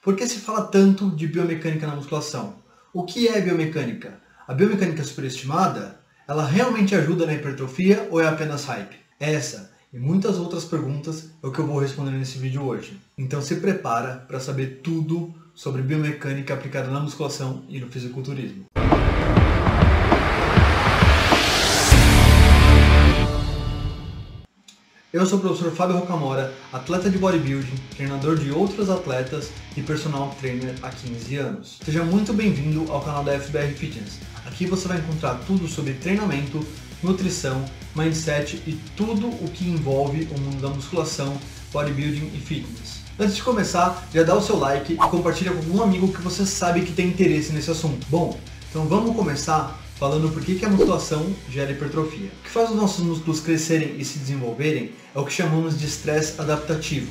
Por que se fala tanto de biomecânica na musculação? O que é biomecânica? A biomecânica superestimada? Ela realmente ajuda na hipertrofia ou é apenas hype? Essa e muitas outras perguntas é o que eu vou responder nesse vídeo hoje. Então se prepara para saber tudo sobre biomecânica aplicada na musculação e no fisiculturismo. Eu sou o professor Fábio Rocamora, atleta de bodybuilding, treinador de outros atletas e personal trainer há 15 anos. Seja muito bem-vindo ao canal da FBR Fitness. Aqui você vai encontrar tudo sobre treinamento, nutrição, mindset e tudo o que envolve o mundo da musculação, bodybuilding e fitness. Antes de começar, já dá o seu like e compartilha com algum amigo que você sabe que tem interesse nesse assunto. Bom, então vamos começar falando por que a musculação gera hipertrofia. O que faz os nossos músculos crescerem e se desenvolverem é o que chamamos de estresse adaptativo.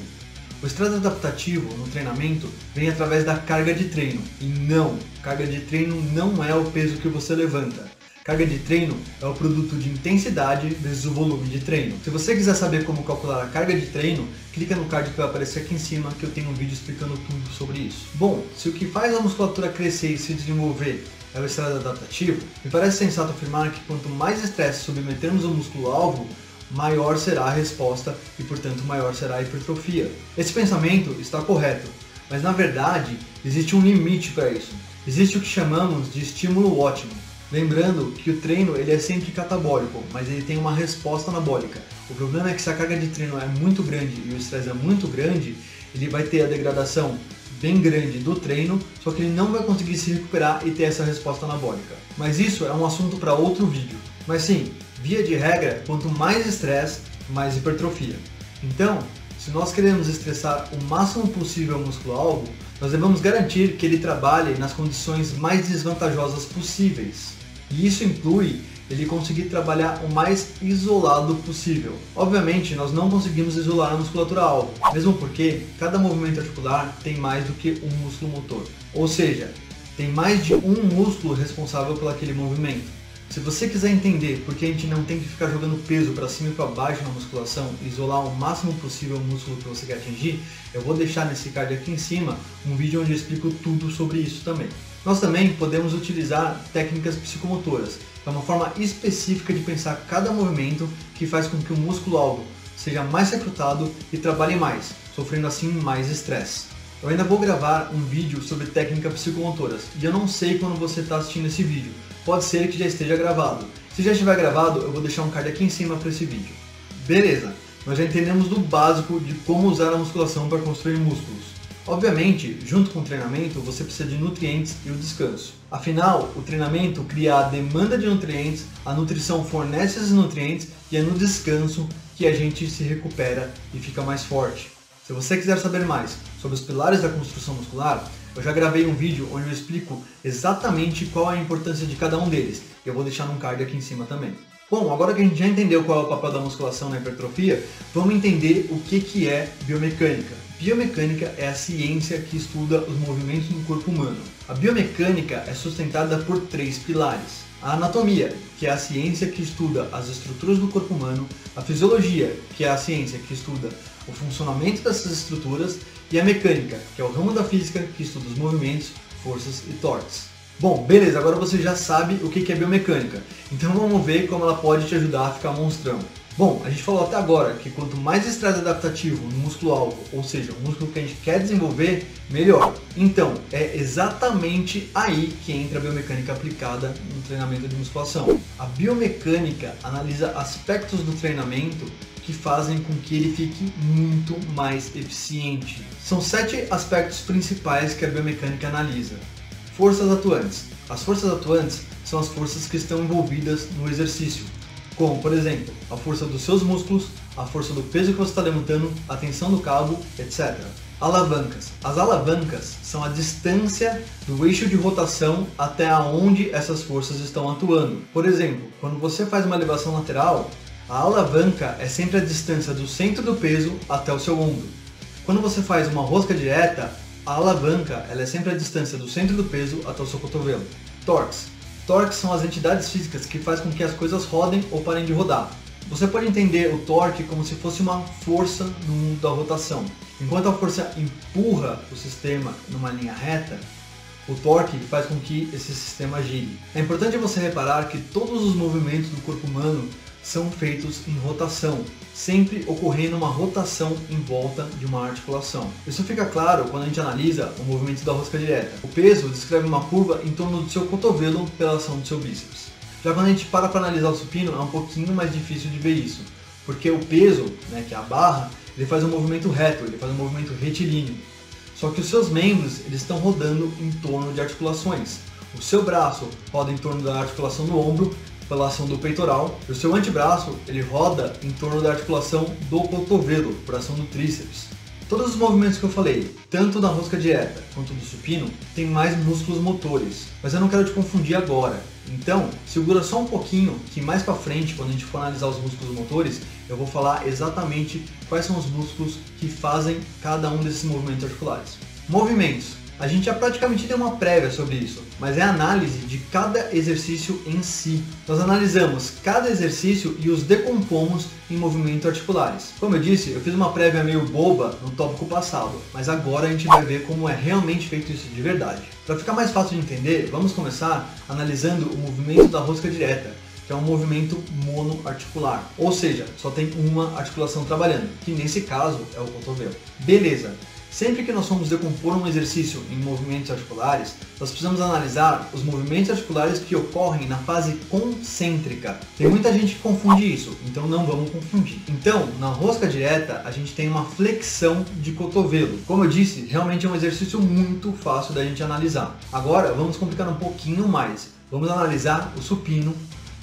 O estresse adaptativo no treinamento vem através da carga de treino. E não, carga de treino não é o peso que você levanta. Carga de treino é o produto de intensidade vezes o volume de treino. Se você quiser saber como calcular a carga de treino, clica no card que vai aparecer aqui em cima que eu tenho um vídeo explicando tudo sobre isso. Bom, se o que faz a musculatura crescer e se desenvolver é o estresse adaptativo, me parece sensato afirmar que quanto mais estresse submetermos o músculo-alvo, maior será a resposta e, portanto, maior será a hipertrofia. Esse pensamento está correto, mas na verdade existe um limite para isso. Existe o que chamamos de estímulo ótimo. Lembrando que o treino ele é sempre catabólico, mas ele tem uma resposta anabólica. O problema é que se a carga de treino é muito grande e o estresse é muito grande, ele vai ter a degradação bem grande do treino, só que ele não vai conseguir se recuperar e ter essa resposta anabólica. Mas isso é um assunto para outro vídeo. Mas sim, via de regra, quanto mais estresse, mais hipertrofia. Então, se nós queremos estressar o máximo possível o músculo-alvo, nós devemos garantir que ele trabalhe nas condições mais desvantajosas possíveis. E isso inclui ele conseguir trabalhar o mais isolado possível. Obviamente, nós não conseguimos isolar a musculatura-alvo, mesmo porque cada movimento articular tem mais do que um músculo motor. Ou seja, tem mais de um músculo responsável por aquele movimento. Se você quiser entender por que a gente não tem que ficar jogando peso para cima e para baixo na musculação e isolar o máximo possível o músculo que você quer atingir, eu vou deixar nesse card aqui em cima um vídeo onde eu explico tudo sobre isso também. Nós também podemos utilizar técnicas psicomotoras. É uma forma específica de pensar cada movimento que faz com que o músculo-alvo seja mais recrutado e trabalhe mais, sofrendo assim mais estresse. Eu ainda vou gravar um vídeo sobre técnicas psicomotoras e eu não sei quando você está assistindo esse vídeo. Pode ser que já esteja gravado. Se já estiver gravado, eu vou deixar um card aqui em cima para esse vídeo. Beleza, nós já entendemos do básico de como usar a musculação para construir músculos. Obviamente, junto com o treinamento, você precisa de nutrientes e o descanso. Afinal, o treinamento cria a demanda de nutrientes, a nutrição fornece esses nutrientes e é no descanso que a gente se recupera e fica mais forte. Se você quiser saber mais sobre os pilares da construção muscular, eu já gravei um vídeo onde eu explico exatamente qual é a importância de cada um deles. Eu vou deixar num card aqui em cima também. Bom, agora que a gente já entendeu qual é o papel da musculação na hipertrofia, vamos entender o que é biomecânica. Biomecânica é a ciência que estuda os movimentos no corpo humano. A biomecânica é sustentada por 3 pilares. A anatomia, que é a ciência que estuda as estruturas do corpo humano, a fisiologia, que é a ciência que estuda o funcionamento dessas estruturas, e a mecânica, que é o ramo da física que estuda os movimentos, forças e torques. Bom, beleza, agora você já sabe o que é biomecânica, então vamos ver como ela pode te ajudar a ficar monstrão. Bom, a gente falou até agora que quanto mais estresse adaptativo no músculo-alvo, ou seja, o músculo que a gente quer desenvolver, melhor. Então, é exatamente aí que entra a biomecânica aplicada no treinamento de musculação. A biomecânica analisa aspectos do treinamento que fazem com que ele fique muito mais eficiente. São 7 aspectos principais que a biomecânica analisa. Forças atuantes. As forças atuantes são as forças que estão envolvidas no exercício, como, por exemplo, a força dos seus músculos, a força do peso que você está levantando, a tensão do cabo, etc. Alavancas. As alavancas são a distância do eixo de rotação até onde essas forças estão atuando. Por exemplo, quando você faz uma elevação lateral, a alavanca é sempre a distância do centro do peso até o seu ombro. Quando você faz uma rosca direta, a alavanca ela é sempre a distância do centro do peso até o seu cotovelo. Torques. Torques são as entidades físicas que fazem com que as coisas rodem ou parem de rodar. Você pode entender o torque como se fosse uma força no mundo da rotação. Enquanto a força empurra o sistema numa linha reta, o torque faz com que esse sistema gire. É importante você reparar que todos os movimentos do corpo humano são feitos em rotação, sempre ocorrendo uma rotação em volta de uma articulação. Isso fica claro quando a gente analisa o movimento da rosca direta. O peso descreve uma curva em torno do seu cotovelo pela ação do seu bíceps. Já quando a gente para analisar o supino, é um pouquinho mais difícil de ver isso, porque o peso, que é a barra, ele faz um movimento reto, ele faz um movimento retilíneo. Só que os seus membros eles estão rodando em torno de articulações. O seu braço roda em torno da articulação do ombro, pela ação do peitoral, e o seu antebraço ele roda em torno da articulação do cotovelo, por ação do tríceps. Todos os movimentos que eu falei, tanto da rosca direta quanto do supino, tem mais músculos motores, mas eu não quero te confundir agora. Então, segura só um pouquinho, que mais pra frente, quando a gente for analisar os músculos motores, eu vou falar exatamente quais são os músculos que fazem cada um desses movimentos articulares. Movimentos. A gente já praticamente tem uma prévia sobre isso, mas é a análise de cada exercício em si. Nós analisamos cada exercício e os decompomos em movimentos articulares. Como eu disse, eu fiz uma prévia meio boba no tópico passado, mas agora a gente vai ver como é realmente feito isso de verdade. Para ficar mais fácil de entender, vamos começar analisando o movimento da rosca direta, que é um movimento monoarticular, ou seja, só tem uma articulação trabalhando, que nesse caso é o cotovelo. Beleza! Sempre que nós formos decompor um exercício em movimentos articulares, nós precisamos analisar os movimentos articulares que ocorrem na fase concêntrica. Tem muita gente que confunde isso, então não vamos confundir. Então, na rosca direta, a gente tem uma flexão de cotovelo. Como eu disse, realmente é um exercício muito fácil da gente analisar. Agora, vamos complicar um pouquinho mais. Vamos analisar o supino,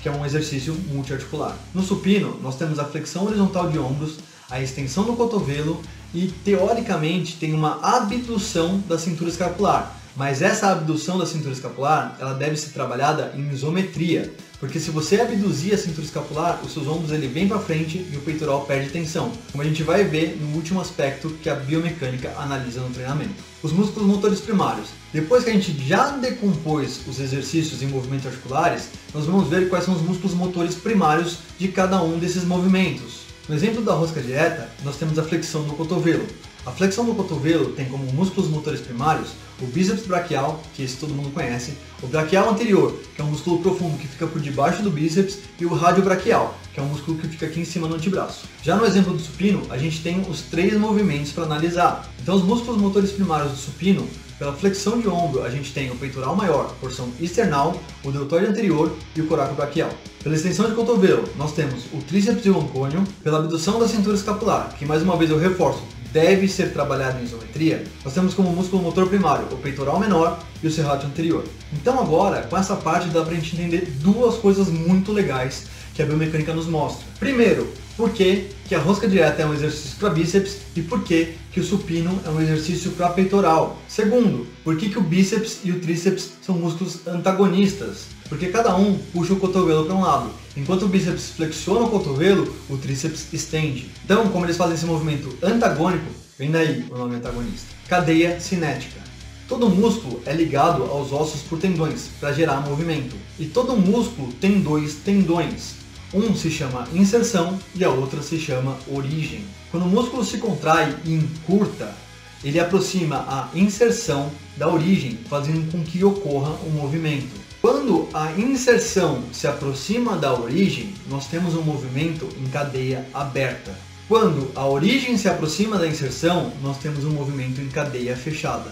que é um exercício multiarticular. No supino, nós temos a flexão horizontal de ombros, a extensão do cotovelo e, teoricamente, tem uma abdução da cintura escapular. Mas essa abdução da cintura escapular, ela deve ser trabalhada em isometria, porque se você abduzir a cintura escapular, os seus ombros ele vem para frente e o peitoral perde tensão, como a gente vai ver no último aspecto que a biomecânica analisa no treinamento. Os músculos motores primários. Depois que a gente já decompôs os exercícios em movimentos articulares, nós vamos ver quais são os músculos motores primários de cada um desses movimentos. No exemplo da rosca direta, nós temos a flexão do cotovelo. A flexão do cotovelo tem como músculos motores primários o bíceps braquial, que esse todo mundo conhece, o braquial anterior, que é um músculo profundo que fica por debaixo do bíceps, e o radiobraquial, que é um músculo que fica aqui em cima no antebraço. Já no exemplo do supino, a gente tem os três movimentos para analisar. Então os músculos motores primários do supino, pela flexão de ombro, a gente tem o peitoral maior, porção external, o deltóide anterior e o coracobraquial. Pela extensão de cotovelo, nós temos o tríceps e o ancônio. Pela abdução da cintura escapular, que mais uma vez eu reforço, deve ser trabalhado em isometria, nós temos como músculo motor primário o peitoral menor e o serrátil anterior. Então agora, com essa parte dá pra gente entender duas coisas muito legais que a biomecânica nos mostra. Primeiro, por que a rosca direta é um exercício para bíceps e por que o supino é um exercício para peitoral. Segundo, por que o bíceps e o tríceps são músculos antagonistas. Porque cada um puxa o cotovelo para um lado. Enquanto o bíceps flexiona o cotovelo, o tríceps estende. Então, como eles fazem esse movimento antagônico, vem daí o nome antagonista. Cadeia cinética. Todo músculo é ligado aos ossos por tendões para gerar movimento. E todo músculo tem dois tendões. Um se chama inserção e a outra se chama origem. Quando o músculo se contrai e encurta, ele aproxima a inserção da origem, fazendo com que ocorra um movimento. Quando a inserção se aproxima da origem, nós temos um movimento em cadeia aberta. Quando a origem se aproxima da inserção, nós temos um movimento em cadeia fechada.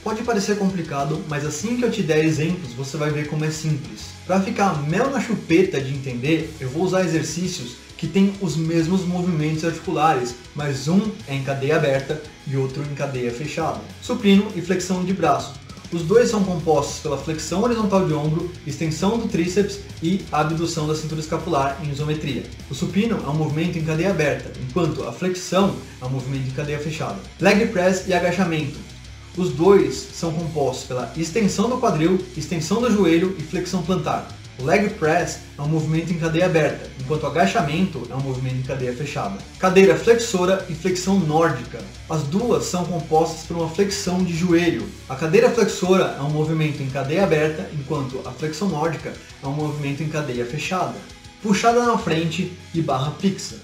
Pode parecer complicado, mas assim que eu te der exemplos, você vai ver como é simples. Para ficar mel na chupeta de entender, eu vou usar exercícios que têm os mesmos movimentos articulares, mas um é em cadeia aberta e outro em cadeia fechada. Supino e flexão de braço. Os dois são compostos pela flexão horizontal de ombro, extensão do tríceps e abdução da cintura escapular em isometria. O supino é um movimento em cadeia aberta, enquanto a flexão é um movimento em cadeia fechada. Leg press e agachamento. Os dois são compostos pela extensão do quadril, extensão do joelho e flexão plantar. O leg press é um movimento em cadeia aberta, enquanto o agachamento é um movimento em cadeia fechada. Cadeira flexora e flexão nórdica. As duas são compostas por uma flexão de joelho. A cadeira flexora é um movimento em cadeia aberta, enquanto a flexão nórdica é um movimento em cadeia fechada. puxada na frente e barra fixa.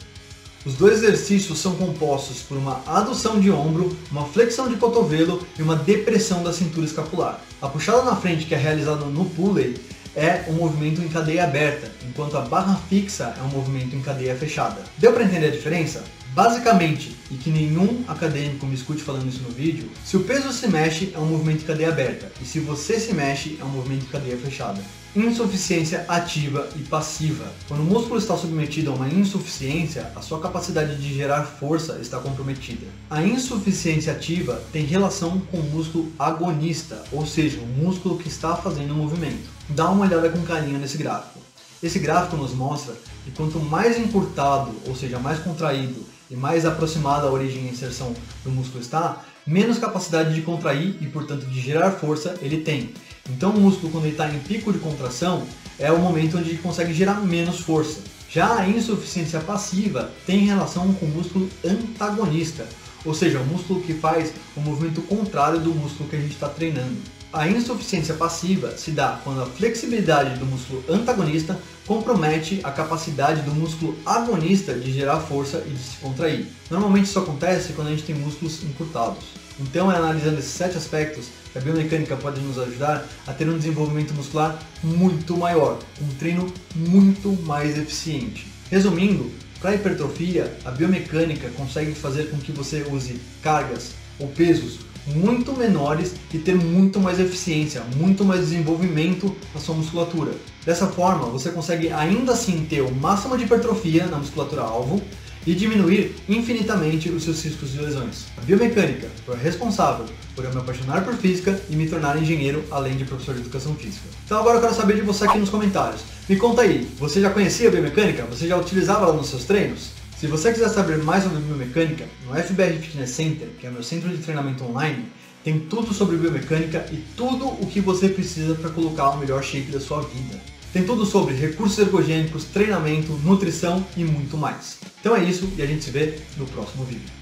Os dois exercícios são compostos por uma adução de ombro, uma flexão de cotovelo e uma depressão da cintura escapular. A puxada na frente, que é realizada no pulley, é um movimento em cadeia aberta, enquanto a barra fixa é um movimento em cadeia fechada. Deu para entender a diferença? Basicamente, e que nenhum acadêmico me escute falando isso no vídeo, se o peso se mexe é um movimento em cadeia aberta, e se você se mexe é um movimento em cadeia fechada. Insuficiência ativa e passiva. Quando o músculo está submetido a uma insuficiência, a sua capacidade de gerar força está comprometida. A insuficiência ativa tem relação com o músculo agonista, ou seja, o músculo que está fazendo o movimento. Dá uma olhada com carinho nesse gráfico. Esse gráfico nos mostra que quanto mais encurtado, ou seja, mais contraído e mais aproximada a origem e inserção do músculo está, menos capacidade de contrair e, portanto, de gerar força ele tem. Então o músculo, quando ele está em pico de contração, é o momento onde ele consegue gerar menos força. Já a insuficiência passiva tem relação com o músculo antagonista, ou seja, o músculo que faz o movimento contrário do músculo que a gente está treinando. A insuficiência passiva se dá quando a flexibilidade do músculo antagonista compromete a capacidade do músculo agonista de gerar força e de se contrair. Normalmente isso acontece quando a gente tem músculos encurtados. Então é analisando esses 7 aspectos que a biomecânica pode nos ajudar a ter um desenvolvimento muscular muito maior, um treino muito mais eficiente. Resumindo, para a hipertrofia, a biomecânica consegue fazer com que você use cargas ou pesos muito menores e ter muito mais eficiência, muito mais desenvolvimento na sua musculatura. Dessa forma, você consegue ainda assim ter o máximo de hipertrofia na musculatura alvo e diminuir infinitamente os seus riscos de lesões. A biomecânica foi responsável por eu me apaixonar por física e me tornar engenheiro, além de professor de educação física. Então agora eu quero saber de você aqui nos comentários. Me conta aí, você já conhecia a biomecânica? Você já utilizava ela nos seus treinos? Se você quiser saber mais sobre biomecânica, no FBR Fitness Center, que é meu centro de treinamento online, tem tudo sobre biomecânica e tudo o que você precisa para colocar o melhor shape da sua vida. Tem tudo sobre recursos ergogênicos, treinamento, nutrição e muito mais. Então é isso e a gente se vê no próximo vídeo.